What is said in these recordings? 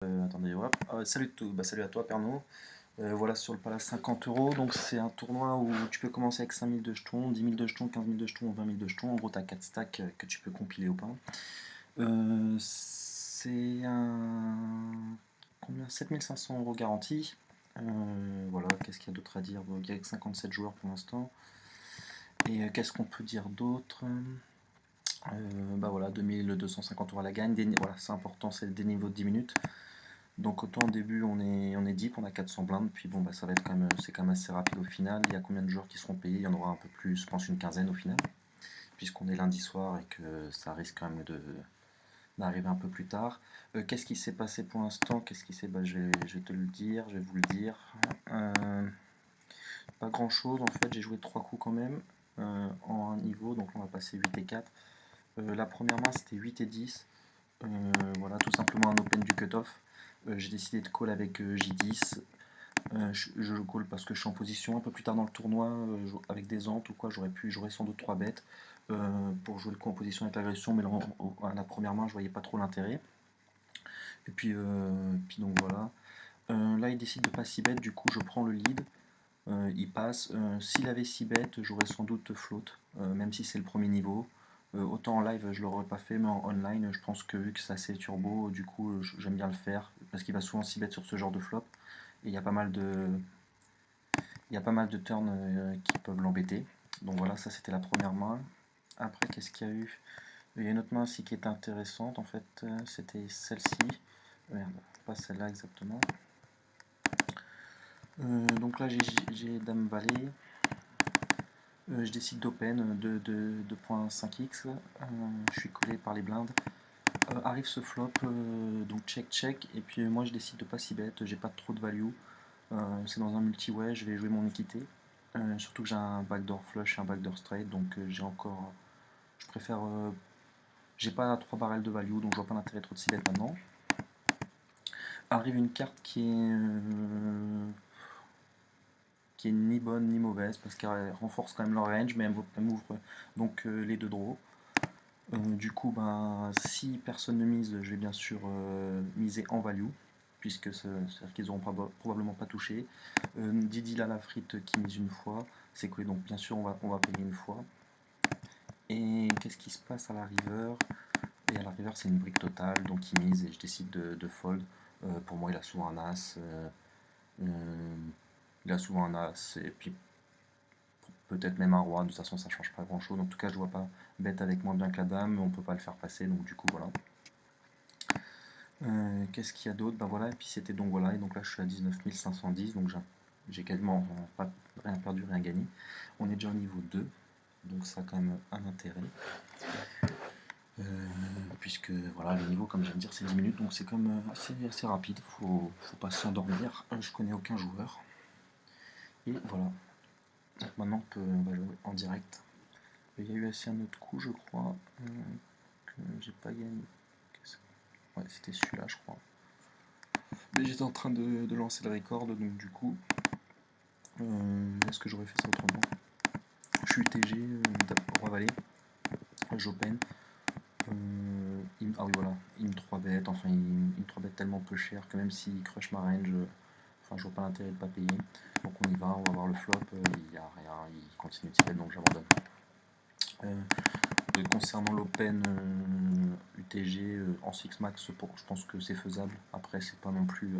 Attendez, hop. Salut à toi, Pernod. Voilà sur le Palace 50 euros. Donc, c'est un tournoi où tu peux commencer avec 5000 de jetons, 10 000 de jetons, 15 000 de jetons, 20 000 de jetons. En gros, tu as 4 stacks que tu peux compiler ou pas. C'est un. Combien? 7500 € garantie. Voilà, qu'est-ce qu'il y a d'autre à dire? Bon, il y a que 57 joueurs pour l'instant. Et qu'est-ce qu'on peut dire d'autre? Bah voilà, 2250 € à la gagne. Voilà, c'est important, c'est des niveaux de 10 minutes. Donc autant au début on est deep, on a 400 blindes, puis bon bah ça va être quand même c'est quand même assez rapide au final. Il y a combien de joueurs qui seront payés? Il y en aura un peu plus, je pense une quinzaine au final, puisqu'on est lundi soir et que ça risque quand même d'arriver un peu plus tard. Qu'est-ce qui s'est passé pour l'instant? Qu'est-ce qui s'est. Bah, je vais te le dire, je vais vous le dire. Pas grand chose en fait, j'ai joué 3 coups quand même en un niveau, donc on va passer 8 et 4. La première main c'était 8 et 10. Voilà, tout simplement un open du cutoff. J'ai décidé de call avec J10. Je call parce que je suis en position un peu plus tard dans le tournoi, avec des antes ou quoi, j'aurais sans doute 3 bêtes pour jouer le coup en position avec l'agression, mais à la première main je voyais pas trop l'intérêt. Et puis donc voilà. Là il décide de pas 6 bêtes, du coup je prends le lead. Il passe. S'il avait 6 bêtes, j'aurais sans doute float, même si c'est le premier niveau. Autant en live, je l'aurais pas fait, mais en online, je pense que vu que c'est assez turbo, du coup, j'aime bien le faire parce qu'il va souvent 6 bêtes sur ce genre de flop. Et il y a pas mal de turns qui peuvent l'embêter. Donc voilà, ça c'était la première main. Après, qu'est-ce qu'il y a eu? Il y a une autre main aussi qui était intéressante en fait, c'était celle-ci. Merde, pas celle-là exactement. Donc là, j'ai Dame Valet. Je décide d'open de 2.5x. Je suis collé par les blindes. Arrive ce flop, donc check, et puis moi je décide de pas si bête, j'ai pas trop de value. C'est dans un multi-way, je vais jouer mon équité. Surtout que j'ai un backdoor flush et un backdoor straight, donc j'ai encore. Je préfère. J'ai pas 3 barrels de value, donc je vois pas l'intérêt trop de 6 bêtes maintenant. Arrive une carte qui est ni bonne ni mauvaise, parce qu'elle renforce quand même leur range, mais elle m'ouvre donc les deux draws. Du coup, ben, si personne ne mise, je vais bien sûr miser en value, puisque c'est-à-dire qu'ils n'auront probablement pas touché. Didi la frite qui mise une fois, c'est que donc bien sûr on va payer une fois. Et qu'est-ce qui se passe à la river? Et à la river c'est une brique totale, donc il mise et je décide de fold. Pour moi il a souvent un as, et puis peut-être même un roi. De toute façon ça change pas grand chose. En tout cas je vois pas bête avec moins bien que la dame, mais on peut pas le faire passer, donc du coup voilà. Qu'est-ce qu'il y a d'autre? Ben voilà, et puis c'était donc voilà, et donc là je suis à 19 510, donc j'ai quasiment pas rien perdu, rien gagné. On est déjà au niveau 2, donc ça a quand même un intérêt. Puisque voilà, le niveau, comme je viens de dire, c'est 10 minutes, donc c'est quand même assez rapide, faut pas s'endormir. Je connais aucun joueur. Et voilà, donc maintenant on va jouer en direct. Il y a eu assez un autre coup, je crois, que j'ai pas gagné. Ouais, c'était celui-là, je crois. Mais j'étais en train de lancer le record, donc du coup, est-ce que j'aurais fait ça autrement? Je suis UTG, Roi Valet, j'open. Ah oui, voilà, il me 3 bêtes, enfin il me 3 bêtes tellement peu cher que même s'il crush ma range, enfin je vois pas l'intérêt de pas payer. Donc on y va, on va voir le flop, il n'y a rien, il continue de bet, donc j'abandonne. Concernant l'open UTG en 6 max, je pense que c'est faisable. Après c'est pas non plus.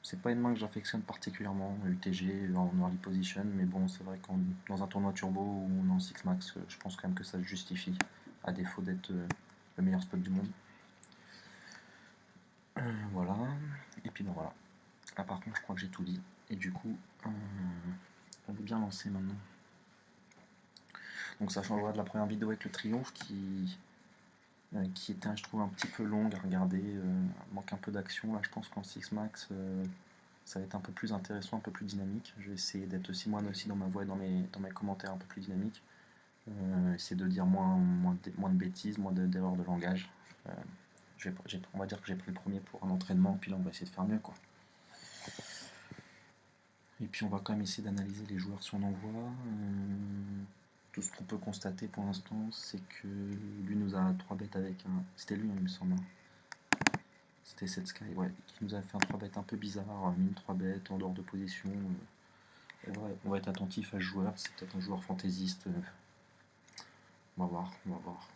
C'est pas une main que j'affectionne particulièrement, UTG en early position, mais bon, c'est vrai que dans un tournoi turbo ou en 6 max, je pense quand même que ça se justifie, à défaut d'être le meilleur spot du monde. Voilà, et puis ben voilà. Là par contre, je crois que j'ai tout dit, et du coup, on veut bien lancer maintenant. Donc ça changera de la première vidéo avec le triomphe qui était, je trouve, un petit peu longue à regarder, manque un peu d'action. Là, je pense qu'en 6 max, ça va être un peu plus intéressant, un peu plus dynamique. Je vais essayer d'être aussi dans ma voix et dans mes commentaires un peu plus dynamique. Essayer de dire moins de bêtises, moins d'erreurs de langage. On va dire que j'ai pris le premier pour un entraînement, puis là on va essayer de faire mieux, quoi. Et puis on va quand même essayer d'analyser les joueurs si on en voit. Tout ce qu'on peut constater pour l'instant, c'est que lui nous a 3 bêtes avec un. C'était lui, il me semble. C'était cette Sky, ouais, qui nous a fait un 3 bet un peu bizarre, mine 3 bêtes en dehors de position. On va être attentif à ce joueur, c'est peut-être un joueur fantaisiste. On va voir, on va voir.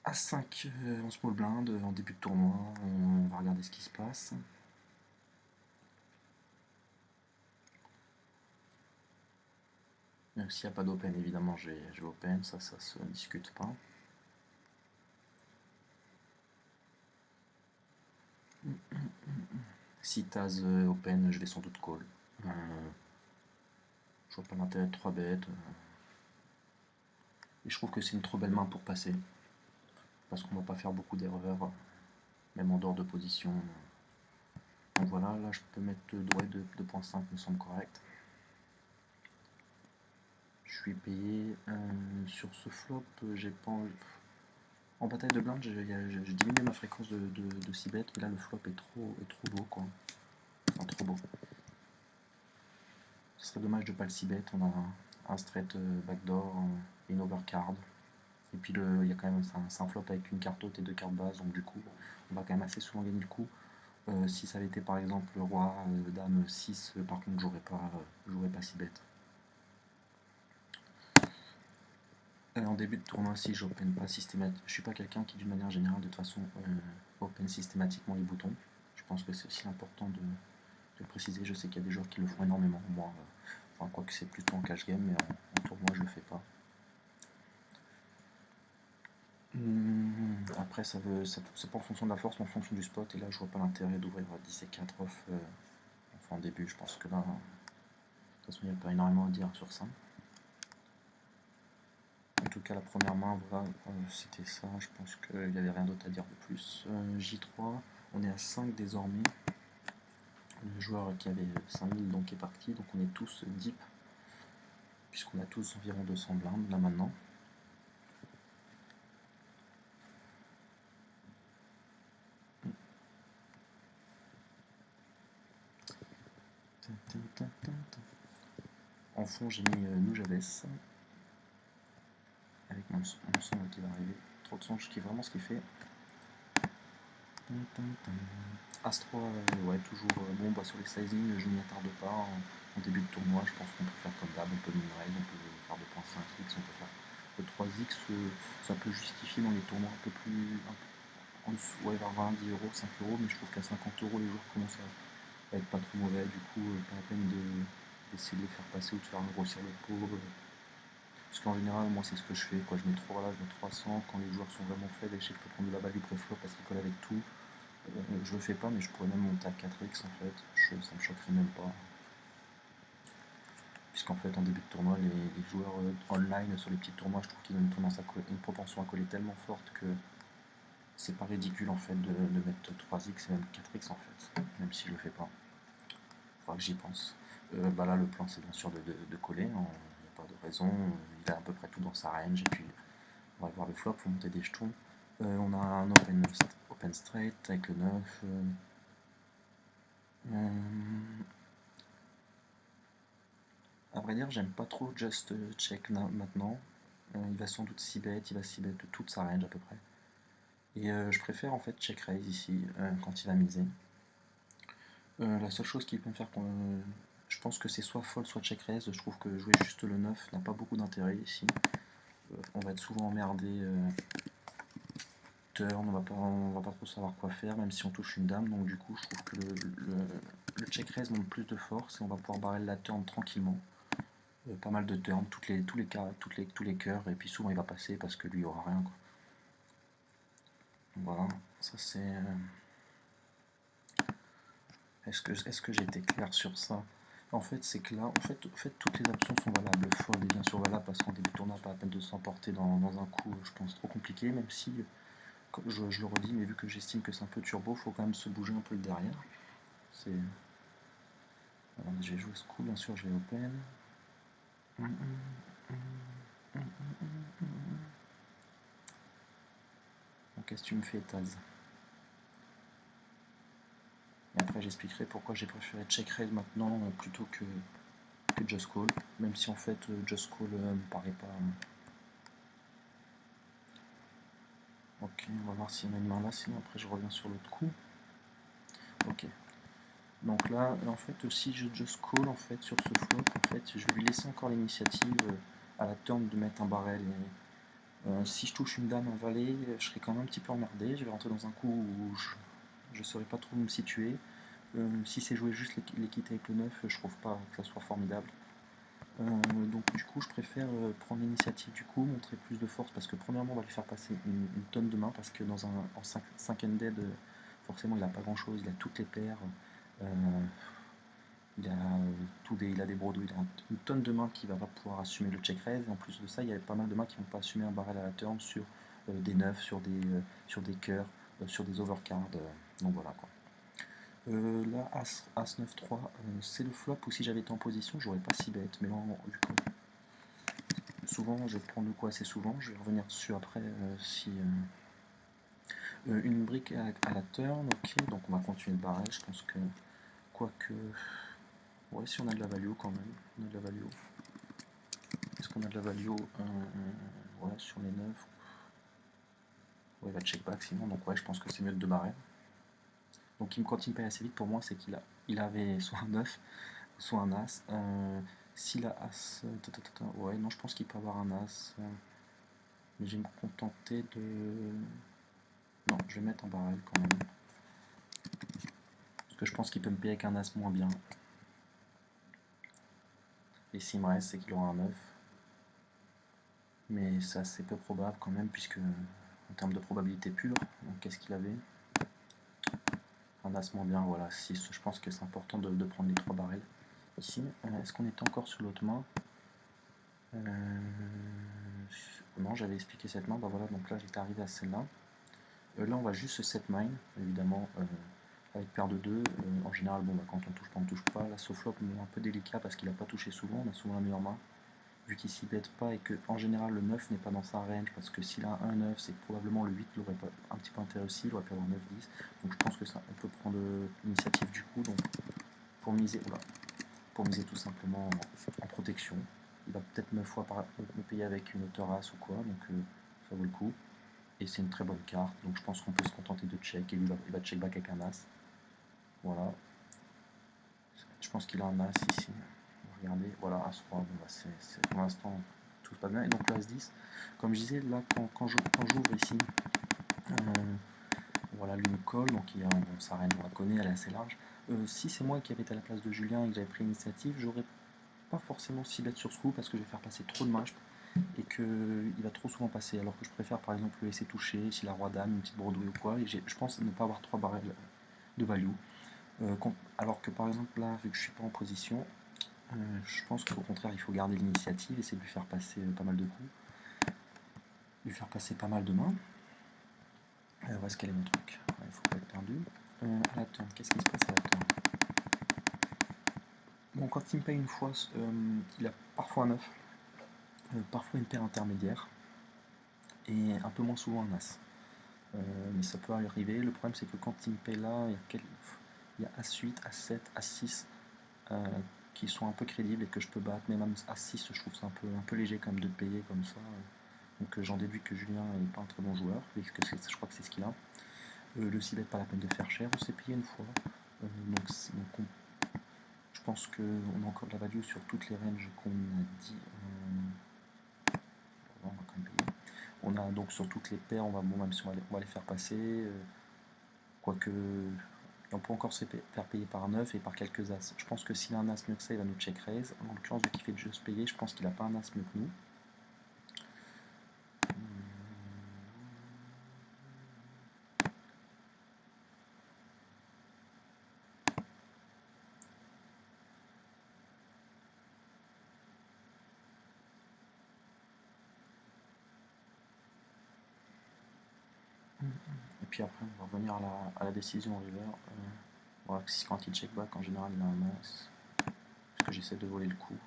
A5 en small blind, en début de tournoi, on va regarder ce qui se passe. S'il n'y a pas d'open, évidemment, je vais open, ça se discute pas. Si Taz open, je vais sans doute call. Je vois pas l'intérêt de 3 bêtes. Et je trouve que c'est une trop belle main pour passer. Parce qu'on va pas faire beaucoup d'erreurs, même en dehors de position. Donc voilà, là je peux mettre doigt 2.5 me semble correct. Je suis payé sur ce flop, j'ai pas envie. En bataille de blinde, j'ai diminué ma fréquence de 6 bêtes, mais là le flop est trop beau quoi. Enfin trop beau. Ce serait dommage de pas le 6 bet, on a un straight backdoor et une overcard. Et puis il y a quand même c'est un flop avec une carte haute et 2 cartes basses, donc du coup on va quand même assez souvent gagner le coup. Si ça avait été par exemple le roi, dame 6, par contre j'aurais pas 6 bêtes. En début de tournoi, si j'open pas systématiquement, je suis pas quelqu'un qui d'une manière générale de toute façon open systématiquement les boutons. Je pense que c'est aussi important de le préciser. Je sais qu'il y a des joueurs qui le font énormément. Moi, enfin, quoique c'est plutôt en cash game, mais en tournoi je le fais pas. Après, c'est pas en fonction de la force, mais en fonction du spot. Et là, je vois pas l'intérêt d'ouvrir 10 et 4 off. Enfin, en début, je pense que là, de toute façon, il n'y a pas énormément à dire sur ça. En tout cas, la première main, voilà, c'était ça. Je pense qu'il n'y avait rien d'autre à dire de plus. J3, on est à 5 désormais. Le joueur qui avait 5000 donc est parti. Donc on est tous deep, puisqu'on a tous environ 200 blindes là maintenant. En fond, j'ai mis Nujabes avec mon son qui va arriver. Trop de son, je kiffe vraiment ce qu'il fait. As-3, ouais, toujours bon, bah, sur les sizing, je n'y attarde pas. En début de tournoi, je pense qu'on peut faire comme d'hab, on peut min-raise, on peut faire 2.5x, on peut faire 3x, ça peut justifier dans les tournois un peu plus. En dessous, ouais, vers 20, 10 euros, 5 euros, mais je trouve qu'à 50 euros, les joueurs commencent à être pas trop mauvais, du coup, pas la peine d'essayer de les faire passer ou de faire grossir le pot. Parce qu'en général, moi, c'est ce que je fais, quoi. Je mets 3, là, je mets 300, quand les joueurs sont vraiment faibles et je sais que je peux prendre de la value pré-flop parce qu'ils collent avec tout. Je le fais pas, mais je pourrais même monter à 4x en fait, ça me choquerait même pas. Puisqu'en fait, en début de tournoi, les joueurs online sur les petits tournois, je trouve qu'ils ont une propension à coller tellement forte que c'est pas ridicule en fait de mettre 3x et même 4x en fait, même si je le fais pas. Faudra que j'y pense. Bah là, le plan c'est bien sûr de coller, il n'y a pas de raison, il a à peu près tout dans sa range, et puis on va voir le flop, faut monter des jetons. On a un open straight avec le 9. À vrai dire, j'aime pas trop just check maintenant. Il va sans doute 6 bet, il va 6 bet toute sa range à peu près. Et je préfère en fait check raise ici quand il va miser. La seule chose qui peut me faire je pense que c'est soit fold soit check raise. Je trouve que jouer juste le 9 n'a pas beaucoup d'intérêt ici. On va être souvent emmerdé turn, on va pas trop savoir quoi faire, même si on touche une dame. Donc du coup, je trouve que le check raise monte plus de force et on va pouvoir barrer la turn tranquillement. Pas mal de turns, tous les cœurs, et puis souvent il va passer parce que lui il aura rien quoi. Voilà, ça c'est. Est-ce que j'ai été clair sur ça? En fait, c'est que là, en fait, toutes les options sont valables. Le fold est bien sûr valable parce qu'en début de tournoi, pas la peine de s'emporter dans un coup, je pense, trop compliqué, même si, comme je le redis, mais vu que j'estime que c'est un peu turbo, faut quand même se bouger un peu le derrière. C'est. Alors, j'ai joué ce coup, bien sûr, je vais open. Bon, qu'est-ce que tu me fais, Taz? Et après, j'expliquerai pourquoi j'ai préféré check raise maintenant plutôt que just call, même si en fait just call me paraît pas. Ok, on va voir s'il y en a une main là, sinon après je reviens sur l'autre coup. Ok. Donc là, en fait, si je just call en fait sur ce flop, en fait, je vais lui laisser encore l'initiative à la turn de mettre un barrel. Et, si je touche une dame, un valet, je serai quand même un petit peu emmerdé. Je vais rentrer dans un coup où je ne saurais pas trop où me situer. Si c'est jouer juste l'équité avec le 9, je trouve pas que ça soit formidable. Donc du coup, je préfère prendre l'initiative du coup, montrer plus de force parce que premièrement, on va lui faire passer une tonne de mains parce que dans en 5 dead, forcément, il n'a pas grand chose, il a toutes les paires. Euh, il a des brodeaux, il a une tonne de mains qui va pas pouvoir assumer le check raise. Et en plus de ça, il y a pas mal de mains qui vont pas assumer un barrel à la turn sur des neufs, sur des cœurs, sur des overcards. Donc voilà quoi. Là, As 9-3, c'est le flop où si j'avais été en position, j'aurais pas si bête. Mais là, du coup, souvent, je vais prendre le coup assez souvent. Je vais revenir dessus après si. Une brique à la turn, ok, donc on va continuer le barrel. Je pense que, quoique. Ouais, si on a de la value quand même, on a de la value. Est-ce qu'on a de la value ouais, sur les 9. Ouais, il va check back sinon, donc ouais, je pense que c'est mieux de 2 barrels. Donc quand il me paye assez vite, pour moi, c'est qu'il avait soit un 9, soit un As. S'il a As, ouais, non, je pense qu'il peut avoir un As. Mais je vais me contenter de. Non, je vais mettre un barrel quand même. Parce que je pense qu'il peut me payer avec un As moins bien. Et s'il me reste, c'est qu'il aura un 9. Mais ça, c'est peu probable quand même, puisque en termes de probabilité pure, donc qu'est-ce qu'il avait? Un As moins bien, voilà, 6. Je pense que c'est important de prendre les 3 barrels ici. Est-ce qu'on est encore sur l'autre main? Non, j'avais expliqué cette main, bah voilà, donc là j'étais arrivé à celle-là. Là on va juste se set mine, évidemment, avec paire de 2. En général, bon, bah, quand on touche pas, on touche pas. Là, ce flop est un peu délicat parce qu'il n'a pas touché souvent, on a souvent la meilleure main. Vu qu'il s'y bête pas et que en général le 9 n'est pas dans sa range, parce que s'il a un 9, c'est que probablement le 8 l'aurait pas un petit peu intérêt aussi, il aurait pu avoir 9-10. Donc je pense que ça, on peut prendre l'initiative du coup. Donc pour miser, voilà, pour miser tout simplement en protection. Il va peut-être 9 fois me payer avec une hauteur as ou quoi, donc ça vaut le coup. Et c'est une très bonne carte, donc je pense qu'on peut se contenter de check, et lui il va check back avec un as. Voilà. Je pense qu'il a un as ici. Regardez, voilà, as-3, bon, bah, c'est pour l'instant tout se passe bien. Et donc le as-10, comme je disais, là quand j'ouvre ici, voilà, lui me colle, donc il a, bon, sa reine on la connaît, elle est assez large. Si c'est moi qui avais été à la place de Julien et que j'avais pris l'initiative, j'aurais pas forcément si bête sur ce coup parce que je vais faire passer trop de matchs et qu'il va trop souvent passer. Alors que je préfère par exemple le laisser toucher, si la roi dame, une petite brodouille ou quoi, et je pense ne pas avoir 3 barrels de value. Alors que par exemple là, vu que je suis pas en position, je pense qu'au contraire il faut garder l'initiative, essayer de lui faire passer pas mal de coups, lui faire passer pas mal de mains. Où est-ce qu'elle est mon truc? Il ne faut pas être perdu. À la turn, qu'est-ce qui se passe à la turn? Bon, quand il me paye une fois, il a parfois un 9, parfois une paire intermédiaire, et un peu moins souvent un as. Mais ça peut arriver. Le problème, c'est que quand il me paye là, il y a As8, As7, As6 qui sont un peu crédibles et que je peux battre. Mais même As6, je trouve ça un peu léger quand même de payer comme ça. Donc j'en déduis que Julien n'est pas un très bon joueur, puisque je crois que c'est ce qu'il a. Le civet, pas la peine de faire cher, on s'est payé une fois. Je pense qu'on a encore de la value sur toutes les ranges qu'on a dit. On va quand même payer. On a donc sur toutes les paires, on va, bon, même si on va les faire passer, quoique on peut encore se faire payer par 9 et par quelques as. Je pense que s'il a un as mieux que ça, il va nous check raise. En l'occurrence, vu qu'il fait juste payer, je pense qu'il n'a pas un as mieux que nous. Et puis après, on va revenir à la décision river. Voilà, quand il check back, en général, il a un as. Parce que j'essaie de voler le coup.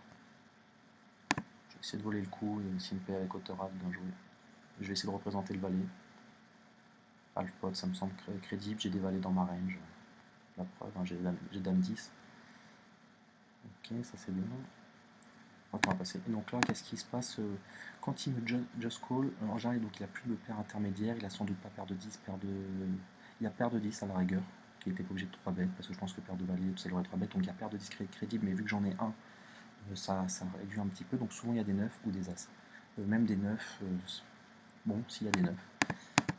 J'essaie de voler le coup et s'il me paye avec hauteur as, bien joué. Je vais essayer de représenter le valet. Half pot, ça me semble crédible. J'ai des valets dans ma range. La preuve, hein, j'ai dame 10. Ok, ça c'est bien. on va passer. Et donc là, qu'est-ce qui se passe quand il me just call? En général, donc il a plus de paire intermédiaire, il a sans doute pas paire de 10, paire de. Il y a paire de 10 à la rigueur, qui était pas obligé de 3 bêtes, parce que je pense que paire de valet, c'est l'aurait 3 bêtes, donc il y a paire de 10 crédible, mais vu que j'en ai un, ça réduit un petit peu, donc souvent il y a des 9 ou des as. Même des 9, bon, s'il y a des 9.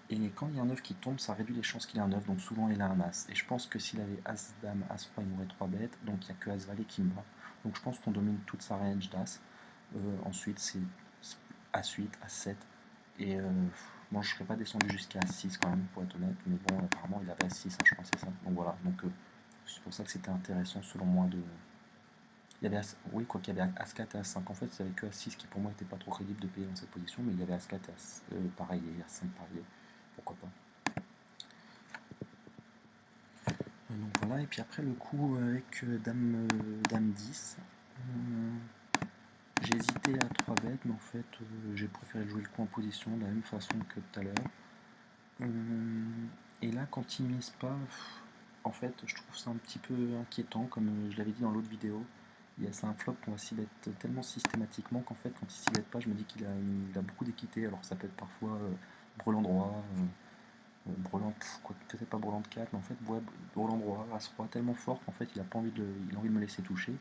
Et quand il y a un 9 qui tombe, ça réduit les chances qu'il ait un 9, donc souvent il a un as. Et je pense que s'il avait as, dame, as, roi, il m'aurait 3 bêtes, donc il n'y a que as, valet qui me bat. Donc je pense qu'on domine toute sa range d'as. Ensuite c'est as8, as7. Et moi je ne serais pas descendu jusqu'à as6 quand même, pour être honnête, mais bon, apparemment il avait as6, hein, je crois, c'est ça. Donc voilà, donc c'est pour ça que c'était intéressant selon moi de. Il y avait oui, quoi qu'il y avait As4 et As5. En fait, c'est avec que As6 qui pour moi n'était pas trop crédible de payer dans cette position, mais il y avait As4 et pareil, et As5 pareil. Pourquoi pas. Donc voilà, et puis après le coup avec dame 10, j'ai hésité à 3 bêtes, mais en fait j'ai préféré jouer le coup en position de la même façon que tout à l'heure. Et là, quand il mise pas, en fait, je trouve ça un petit peu inquiétant, comme je l'avais dit dans l'autre vidéo. C'est un flop qu'on va s'y bête tellement systématiquement qu'en fait, quand il s'y bête pas, je me dis qu'il a beaucoup d'équité. Alors, ça peut être parfois brelan droit, brelan, quoi, peut-être pas brelan de 4, mais en fait, ouais, brelan droit, as roi, tellement fort qu'en fait, il a pas envie il a envie de me laisser toucher.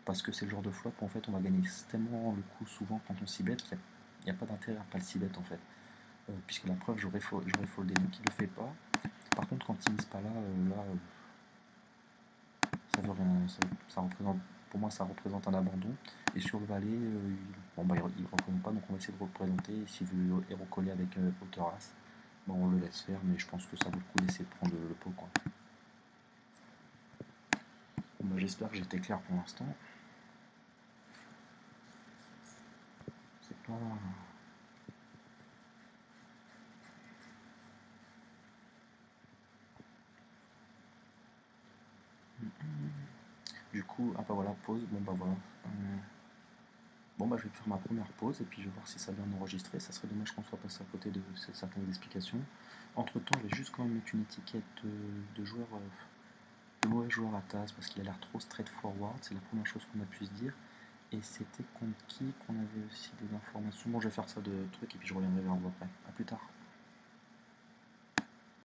Parce que c'est le genre de flop où en fait, on va gagner tellement le coup souvent quand on s'y bête qu'il n'y a pas d'intérêt à pas le s'y bête en fait. Puisque la preuve, j'aurais foldé, donc il le fait pas. Par contre, quand il mise pas là, ça veut rien, ça représente, pour moi, ça représente un abandon. Et sur le valet, il ne représente pas, donc on va essayer de représenter. Et s'il veut recoller avec hauteur as, bon, on le laisse faire, mais je pense que ça vaut le coup d'essayer de prendre le pot, quoi. Bon, j'espère que j'étais clair pour l'instant. C'est pas. Du coup, ah bah voilà, pause, bon bah voilà. Bon bah je vais faire ma première pause et puis je vais voir si ça vient d'enregistrer. Ça serait dommage qu'on soit passé à côté de certaines explications. Entre temps, je vais juste quand même mettre une étiquette de joueur, de mauvais joueur à tasse parce qu'il a l'air trop straightforward. C'est la première chose qu'on a pu se dire. Et c'était contre qui qu'on avait aussi des informations. Bon, je vais faire ça de trucs et puis je reviendrai vers vous après. A plus tard.